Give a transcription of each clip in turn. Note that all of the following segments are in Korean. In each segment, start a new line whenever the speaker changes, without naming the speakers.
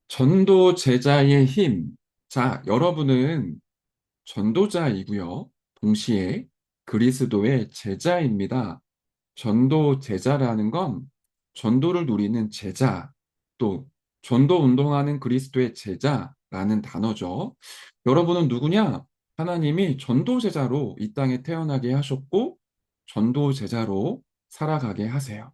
전도 제자의 힘. 자, 여러분은 전도자이고요. 동시에 그리스도의 제자입니다. 전도 제자라는 건 전도를 누리는 제자, 또 전도 운동하는 그리스도의 제자라는 단어죠. 여러분은 누구냐? 하나님이 전도 제자로 이 땅에 태어나게 하셨고 전도 제자로 살아가게 하세요.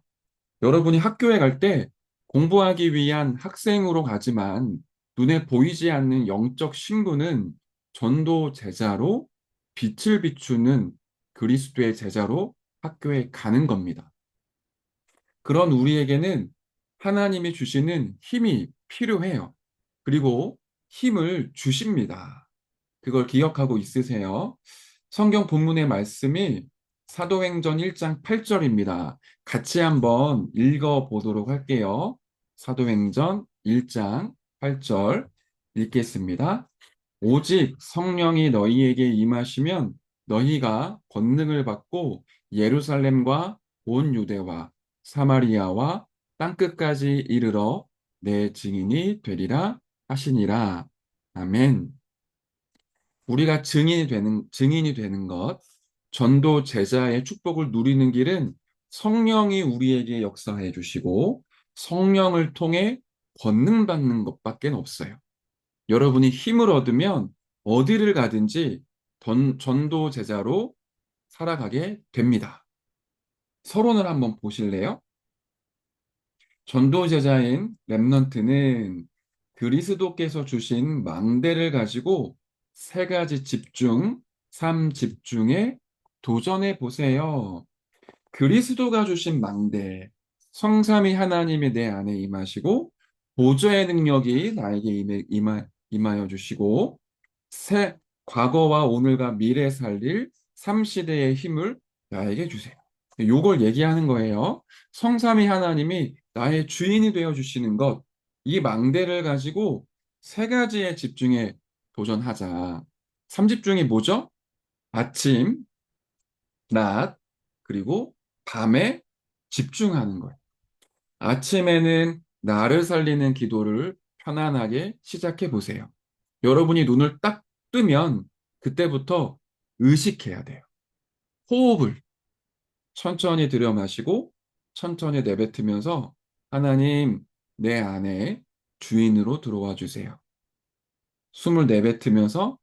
여러분이 학교에 갈 때 공부하기 위한 학생으로 가지만 눈에 보이지 않는 영적 신분은 전도 제자로 빛을 비추는 그리스도의 제자로 학교에 가는 겁니다. 그런 우리에게는 하나님이 주시는 힘이 필요해요. 그리고 힘을 주십니다. 그걸 기억하고 있으세요? 성경 본문의 말씀이 사도행전 1장 8절입니다. 같이 한번 읽어 보도록 할게요. 사도행전 1장 8절 읽겠습니다. 오직 성령이 너희에게 임하시면 너희가 권능을 받고 예루살렘과 온 유대와 사마리아와 땅끝까지 이르러 내 증인이 되리라 하시니라. 아멘. 우리가 증인이 되는 것, 전도 제자의 축복을 누리는 길은 성령이 우리에게 역사해 주시고 성령을 통해 권능 받는 것밖에 없어요. 여러분이 힘을 얻으면 어디를 가든지 전도 제자로 살아가게 됩니다. 서론을 한번 보실래요? 전도 제자인 렘넌트는 그리스도께서 주신 망대를 가지고 세 가지 집중, 삶 집중에 도전해 보세요. 그리스도가 주신 망대, 성삼위 하나님이 내 안에 임하시고 보좌의 능력이 나에게 임하여 주시고 새 과거와 오늘과 미래 살릴 삼시대의 힘을 나에게 주세요. 요걸 얘기하는 거예요. 성삼위 하나님이 나의 주인이 되어 주시는 것, 이 망대를 가지고 세 가지의 집중에 도전하자. 삼집중이 뭐죠? 아침, 낮, 그리고 밤에 집중하는 거예요. 아침에는 나를 살리는 기도를 편안하게 시작해 보세요. 여러분이 눈을 딱 뜨면 그때부터 의식해야 돼요. 호흡을 천천히 들여 마시고 천천히 내뱉으면서 하나님, 내 안에 주인으로 들어와 주세요. 숨을 내뱉으면서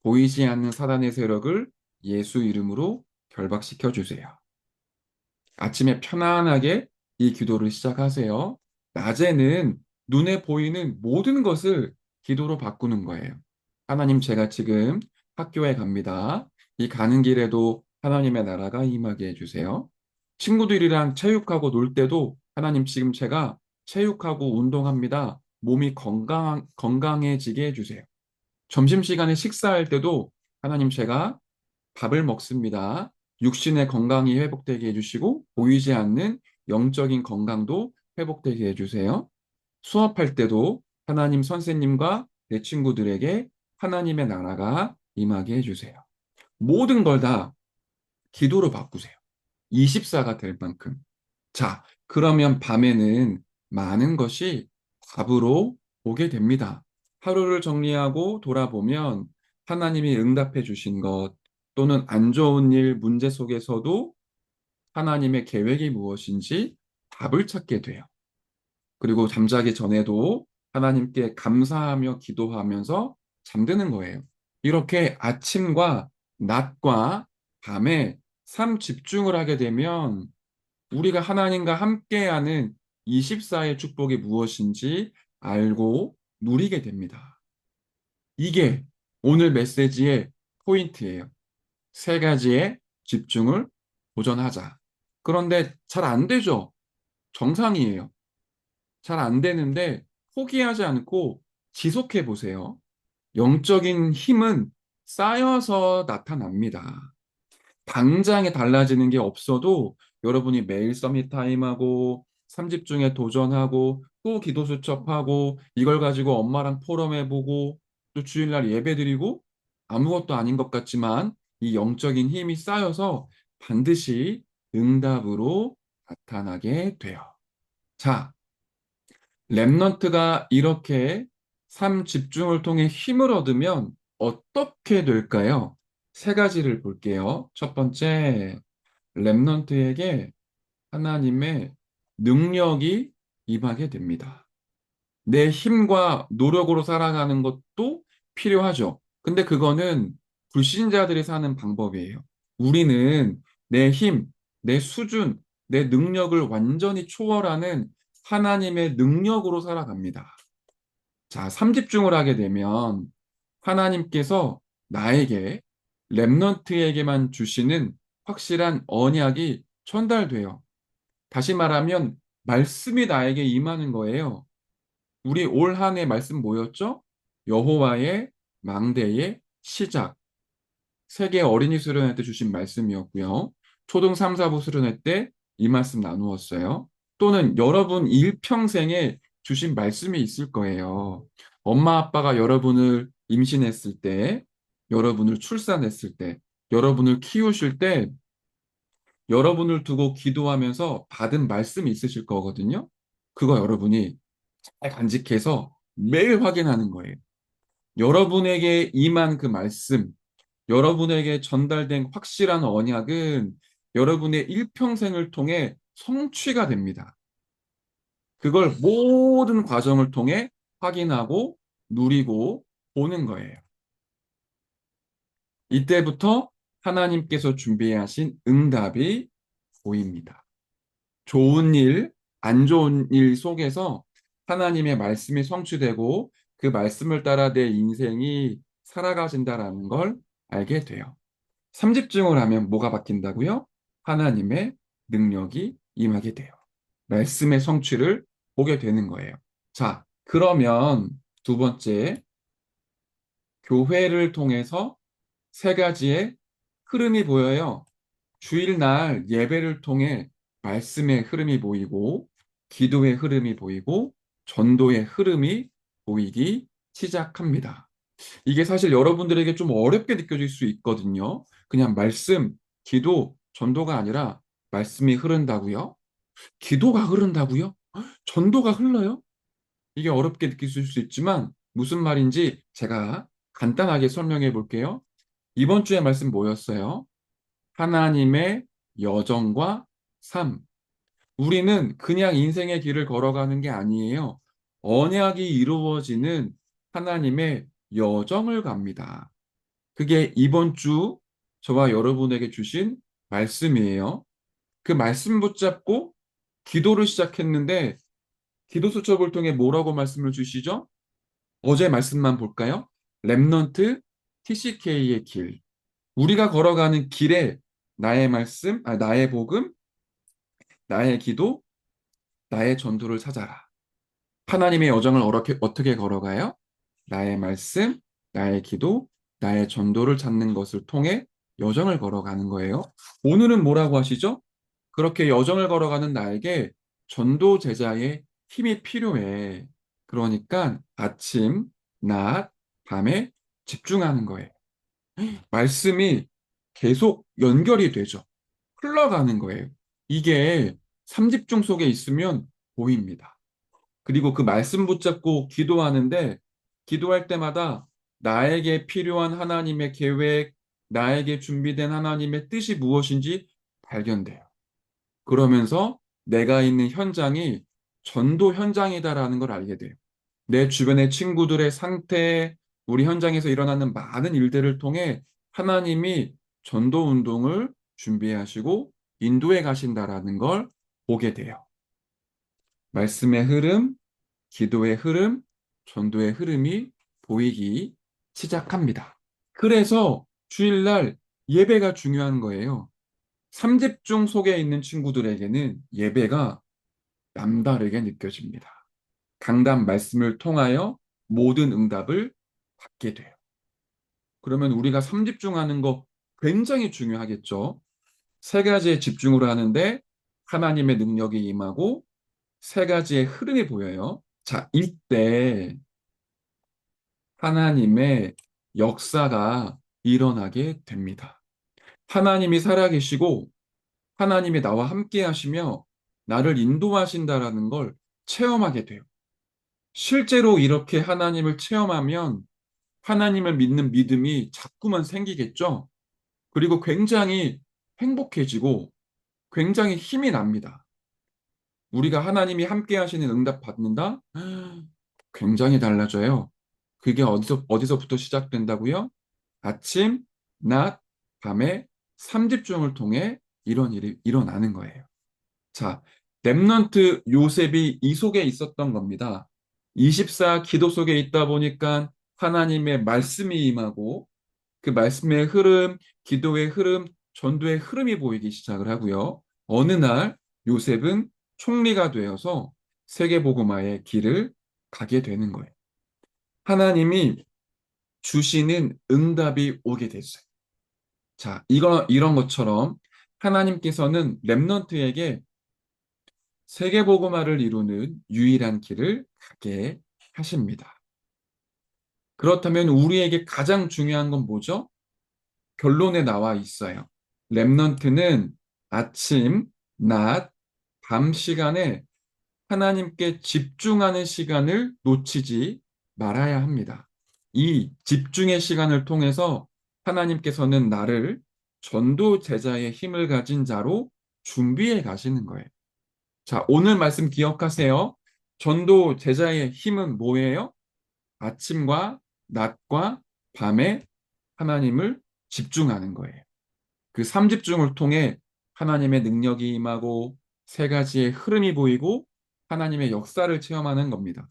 보이지 않는 사단의 세력을 예수 이름으로 결박시켜 주세요. 아침에 편안하게 이 기도를 시작하세요. 낮에는 눈에 보이는 모든 것을 기도로 바꾸는 거예요. 하나님, 제가 지금 학교에 갑니다. 이 가는 길에도 하나님의 나라가 임하게 해주세요. 친구들이랑 체육하고 놀 때도 하나님, 지금 제가 체육하고 운동합니다. 몸이 건강해지게 해주세요. 점심시간에 식사할 때도 하나님, 제가 밥을 먹습니다. 육신의 건강이 회복되게 해주시고 보이지 않는 영적인 건강도 회복되게 해주세요. 수업할 때도 하나님 선생님과 내 친구들에게 하나님의 나라가 임하게 해주세요. 모든 걸 다 기도로 바꾸세요. 24가 될 만큼. 자, 그러면 밤에는 많은 것이 답으로 오게 됩니다. 하루를 정리하고 돌아보면 하나님이 응답해 주신 것 또는 안 좋은 일, 문제 속에서도 하나님의 계획이 무엇인지 답을 찾게 돼요. 그리고 잠자기 전에도 하나님께 감사하며 기도하면서 잠드는 거예요. 이렇게 아침과 낮과 밤에 삶 집중을 하게 되면 우리가 하나님과 함께하는 24의 축복이 무엇인지 알고 누리게 됩니다. 이게 오늘 메시지의 포인트예요. 세 가지의 집중을 도전하자. 그런데 잘 안 되죠? 정상이에요. 잘 안 되는데 포기하지 않고 지속해 보세요. 영적인 힘은 쌓여서 나타납니다. 당장에 달라지는 게 없어도 여러분이 매일 서밋 타임하고 삼집중에 도전하고 또 기도 수첩하고 이걸 가지고 엄마랑 포럼해보고 또 주일날 예배드리고 아무것도 아닌 것 같지만 이 영적인 힘이 쌓여서 반드시 응답으로 나타나게 돼요. 자, 랩넌트가 이렇게 삶 집중을 통해 힘을 얻으면 어떻게 될까요? 세 가지를 볼게요. 첫 번째, 렘넌트에게 하나님의 능력이 임하게 됩니다. 내 힘과 노력으로 살아가는 것도 필요하죠. 근데 그거는 불신자들이 사는 방법이에요. 우리는 내 힘, 내 수준, 내 능력을 완전히 초월하는 하나님의 능력으로 살아갑니다. 자, 삼집중을 하게 되면 하나님께서 나에게 렘넌트에게만 주시는 확실한 언약이 전달돼요. 다시 말하면 말씀이 나에게 임하는 거예요. 우리 올 한 해 말씀 뭐였죠? 여호와의 망대의 시작. 세계 어린이 수련회 때 주신 말씀이었고요. 초등 3, 4부 수련회 때 이 말씀 나누었어요. 또는 여러분 일평생에 주신 말씀이 있을 거예요. 엄마 아빠가 여러분을 임신했을 때, 여러분을 출산했을 때, 여러분을 키우실 때, 여러분을 두고 기도하면서 받은 말씀이 있으실 거거든요. 그거 여러분이 잘 간직해서 매일 확인하는 거예요. 여러분에게 임한 그 말씀, 여러분에게 전달된 확실한 언약은 여러분의 일평생을 통해 성취가 됩니다. 그걸 모든 과정을 통해 확인하고 누리고 보는 거예요. 이때부터 하나님께서 준비하신 응답이 보입니다. 좋은 일, 안 좋은 일 속에서 하나님의 말씀이 성취되고 그 말씀을 따라 내 인생이 살아가신다라는 걸 알게 돼요. 삼집중을 하면 뭐가 바뀐다고요? 하나님의 능력이 임하게 돼요. 말씀의 성취를 보게 되는 거예요. 자, 그러면 두 번째, 교회를 통해서 세 가지의 흐름이 보여요. 주일날 예배를 통해 말씀의 흐름이 보이고, 기도의 흐름이 보이고, 전도의 흐름이 보이기 시작합니다. 이게 사실 여러분들에게 좀 어렵게 느껴질 수 있거든요. 그냥 말씀, 기도, 전도가 아니라 말씀이 흐른다고요? 기도가 흐른다고요? 전도가 흘러요? 이게 어렵게 느끼실 수 있지만 무슨 말인지 제가 간단하게 설명해 볼게요. 이번 주에 말씀 뭐였어요? 하나님의 여정과 삶. 우리는 그냥 인생의 길을 걸어가는 게 아니에요. 언약이 이루어지는 하나님의 여정을 갑니다. 그게 이번 주 저와 여러분에게 주신 말씀이에요. 그 말씀 붙잡고 기도를 시작했는데 기도 수첩을 통해 뭐라고 말씀을 주시죠? 어제 말씀만 볼까요? 렘넌트 TCK의 길. 우리가 걸어가는 길에 나의 말씀, 나의 복음, 나의 기도, 나의 전도를 찾아라. 하나님의 여정을 어떻게 걸어가요? 나의 말씀, 나의 기도, 나의 전도를 찾는 것을 통해 여정을 걸어가는 거예요. 오늘은 뭐라고 하시죠? 그렇게 여정을 걸어가는 나에게 전도 제자의 힘이 필요해. 그러니까 아침, 낮, 밤에 집중하는 거예요. 말씀이 계속 연결이 되죠. 흘러가는 거예요. 이게 삼집중 속에 있으면 보입니다. 그리고 그 말씀 붙잡고 기도하는데 기도할 때마다 나에게 필요한 하나님의 계획, 나에게 준비된 하나님의 뜻이 무엇인지 발견돼요. 그러면서 내가 있는 현장이 전도 현장이다라는 걸 알게 돼요. 내 주변의 친구들의 상태, 우리 현장에서 일어나는 많은 일들을 통해 하나님이 전도 운동을 준비하시고 인도해 가신다라는 걸 보게 돼요. 말씀의 흐름, 기도의 흐름, 전도의 흐름이 보이기 시작합니다. 그래서 주일날 예배가 중요한 거예요. 삼집중 속에 있는 친구들에게는 예배가 남다르게 느껴집니다. 강단 말씀을 통하여 모든 응답을 받게 돼요. 그러면 우리가 삼집중하는 거 굉장히 중요하겠죠. 세 가지에 집중을 하는데 하나님의 능력이 임하고 세 가지의 흐름이 보여요. 자, 이때 하나님의 역사가 일어나게 됩니다. 하나님이 살아계시고 하나님이 나와 함께 하시며 나를 인도하신다라는 걸 체험하게 돼요. 실제로 이렇게 하나님을 체험하면 하나님을 믿는 믿음이 자꾸만 생기겠죠? 그리고 굉장히 행복해지고 굉장히 힘이 납니다. 우리가 하나님이 함께 하시는 응답 받는다? 굉장히 달라져요. 그게 어디서부터 시작된다고요? 아침, 낮, 밤에 삼집중을 통해 이런 일이 일어나는 거예요. 자, 렘넌트 요셉이 이 속에 있었던 겁니다. 24 기도 속에 있다 보니까 하나님의 말씀이 임하고 그 말씀의 흐름, 기도의 흐름, 전도의 흐름이 보이기 시작을 하고요. 어느 날 요셉은 총리가 되어서 세계복음화의 길을 가게 되는 거예요. 하나님이 주시는 응답이 오게 됐어요. 자, 이런 것처럼 하나님께서는 렘넌트에게 세계복음화를 이루는 유일한 길을 가게 하십니다. 그렇다면 우리에게 가장 중요한 건 뭐죠? 결론에 나와 있어요. 렘넌트는 아침, 낮, 밤 시간에 하나님께 집중하는 시간을 놓치지 말아야 합니다. 이 집중의 시간을 통해서 하나님께서는 나를 전도 제자의 힘을 가진 자로 준비해 가시는 거예요. 자, 오늘 말씀 기억하세요. 전도 제자의 힘은 뭐예요? 아침과 낮과 밤에 하나님을 집중하는 거예요. 그 삼집중을 통해 하나님의 능력이 임하고 세 가지의 흐름이 보이고 하나님의 역사를 체험하는 겁니다.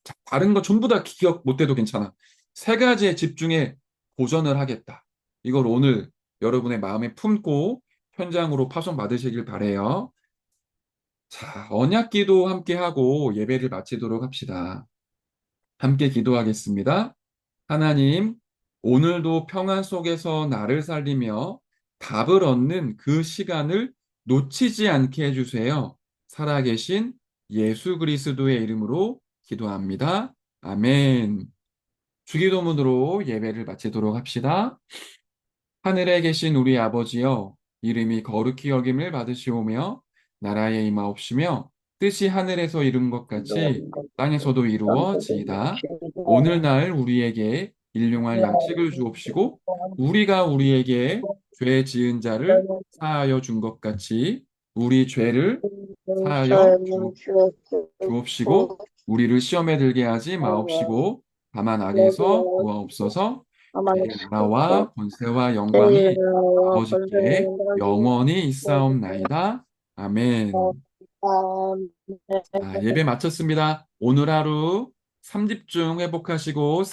자, 다른 거 전부 다 기억 못해도 괜찮아. 세 가지에 집중해 도전을 하겠다. 이걸 오늘 여러분의 마음에 품고 현장으로 파송 받으시길 바래요. 자, 언약 기도 함께 하고 예배를 마치도록 합시다. 함께 기도하겠습니다. 하나님, 오늘도 평안 속에서 나를 살리며 답을 얻는 그 시간을 놓치지 않게 해주세요. 살아계신 예수 그리스도의 이름으로 기도합니다. 아멘. 주기도문으로 예배를 마치도록 합시다. 하늘에 계신 우리 아버지여, 이름이 거룩히 여김을 받으시오며, 나라의 임하옵시며, 뜻이 하늘에서 이룬 것 같이 땅에서도 이루어지이다. 오늘날 우리에게 일용할 양식을 주옵시고, 우리가 우리에게 죄 지은 자를 사하여 준 것 같이, 우리 죄를 사하여 주옵시고, 우리를 시험에 들게 하지 마옵시고, 다만 악에서 구하옵소서. 주의 나라와 권세와 영광이 아버지께 영원히 있사옵나이다. 아멘. 자, 예배 마쳤습니다. 오늘 하루 삼집중 회복하시고